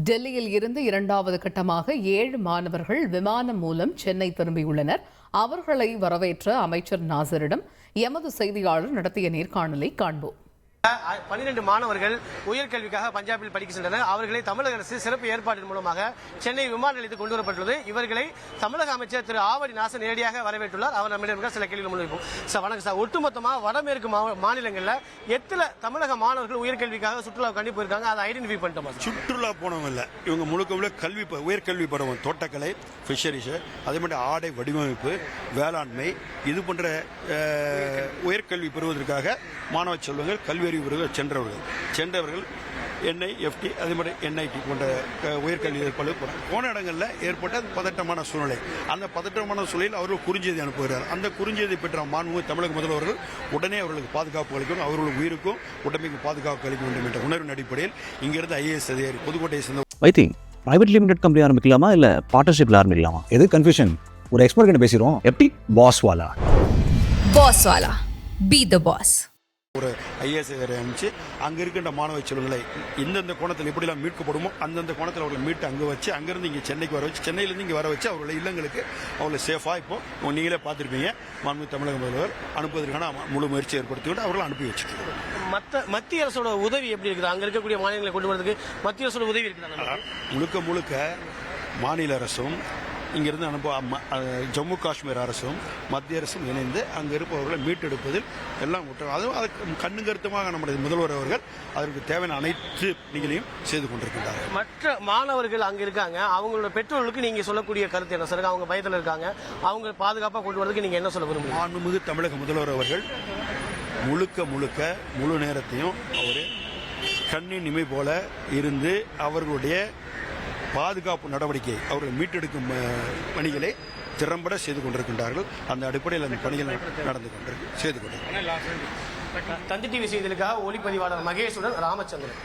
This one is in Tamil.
டெல்லியில் இருந்து இரண்டாவது கட்டமாக 7 மாணவர்கள் விமானம் மூலம் சென்னை திரும்பியுள்ளனர். அவர்களை வரவேற்ற அமைச்சர் நாசரிடம் எமது செய்தியாளர் நடத்திய நேர்காணலை காண்போம். 12 மாணவர்கள் உயர்கல்விக்காக பஞ்சாபில் படிக்க சென்றனர். அவர்களை தமிழக அரசு சிறப்பு ஏற்பாட்டின் மூலமாக சென்னை விமான நிலையத்துக்கு கொண்டு வரப்பட்டுள்ளது. இவர்களை தமிழக அமைச்சர் திரு ஆவடி நாசர் நேரடியாக வரவேற்றுள்ளார். அவர் நம்மிடம் சில கேள்விகள் முன்வைப்போம். சார் வணக்கம் சார். ஒட்டுமொத்தமாக வடமேற்கு மாநிலங்களில் எத்தனை தமிழக மாணவர்கள் உயர்கல்விக்காக சுற்றுலா கண்டி போயிருக்காங்க, அதை ஐடென்டிஃபை பண்ணிட்டோமா? சுற்றுலா போனவங்க இல்லை, இவங்க முழுக்க கல்வி உயர்கல்வி பருவம், தோட்டக்கலை, ஃபிஷரிஸ், அதே மாதிரி ஆடை வடிவமைப்பு, வேளாண்மை, இது போன்ற உயர்கல்வி பெறுவதற்காக மாணவ செல்வங்கள் கல்வி சென்றவர்கள் NIFT அதே மாதிரி NIT போன்ற உயர்கல்வி ஏற்பாடு போன இடங்களில் ஏற்பட்ட பதட்டமான சூழ்நிலை. அந்த பதட்டமான சூழலில் அவர்கள் குறுஞ்செய்தி அனுப்புகிறார். அந்த குறுஞ்செய்தி பெற்ற மாண்புமிகு தமிழக முதல்வர்கள் உடனே அவர்களுக்கு பாதுகாப்பு அளிக்கணும், அவர்களுக்கு உயிருக்கும் உடமைக்கும் பாதுகாப்பு அளிக்க வேண்டும் என்ற உணர்வின் அடிப்படையில் இங்கிருந்து IAS அதிகாரி புதுக்கோட்டையை சேர்ந்த வைத்திங் பிரைவேட் லிமிடெட் கம்பெனி ஆரம்பிக்கலாமா இல்ல பார்ட்னர்ஷிப்ல ஆரம்பிக்கலாமா? எது கன்ஃபியூஷன்? ஒரு எக்ஸ்பர்ட் கிட்ட பேசுறோம். எப்படி பாஸ்வாலா பி தி பாஸ். ஒரு IAS அதிகாரி அனுப்பிச்சு அங்கே இருக்கின்ற மாணவ செல்வங்களை இந்தந்த கோணத்தில் எப்படிலாம் மீட்கப்படுமோ அந்தந்த கோணத்தில் அவர்களை மீட்டு அங்கே வச்சு அங்கேருந்து இங்கே சென்னைக்கு வர வச்சு சென்னையிலேருந்து இங்கே வர வச்சு அவர்களை இல்லங்களுக்கு அவர்களை சேஃபாக இப்போ நீங்களே பார்த்துருப்பீங்க மாண்புமிகு தமிழக முதல்வர் அனுப்புவதற்கான முழு முயற்சி ஏற்படுத்திவிட்டு அவர்களை அனுப்பி வச்சுருக்கோம். மத்திய அரசோட உதவி எப்படி இருக்குது? அங்கே இருக்கக்கூடிய மாநிலங்களை கொண்டு வரதுக்கு மத்திய அரசோட உதவி இருக்குது? முழுக்க மாநில அரசும் இங்கிருந்து ஜம்மு காஷ்மீர் அரசும் மத்திய அரசும் இணைந்து அங்கே இருப்பவர்களை மீட்டெடுப்பதில் எல்லாம் அதுவும் அதுக்கு கண்ணுங்கருத்தமாக நம்முடைய முதல்வர் அவர்கள் அதற்கு தேவையான அனைத்து பணிகளையும் செய்து கொண்டிருக்கிறார்கள். மற்ற மாணவர்கள் அங்கே இருக்காங்க, அவங்களோட பெற்றோர்களுக்கு நீங்க சொல்லக்கூடிய கருத்து என்ன சார்? அவங்க பயத்தில் இருக்காங்க, அவங்க பாதுகாப்பாக கொண்டு வரதுக்கு நீங்க என்ன சொல்ல விரும்புகிறீங்க? மாண்புமிகு தமிழக முதல்வர் அவர்கள் முழுக்க முழு நேரத்தையும் அவர் கண்ணின் இமை போல இருந்து அவர்களுடைய பாதுகாப்பு நடவடிக்கை அவர்களை மீட்டெடுக்கும் பணிகளை திறம்பட செய்து கொண்டிருக்கின்றார்கள். அந்த அடிப்படையில் அந்த பணிகள் செய்து கொண்டிருக்கிறார்கள். தந்தி டிவி செய்திகளுக்காக ஒளிப்பதிவாளர் மகேஷுடன் ராமச்சந்திரன்.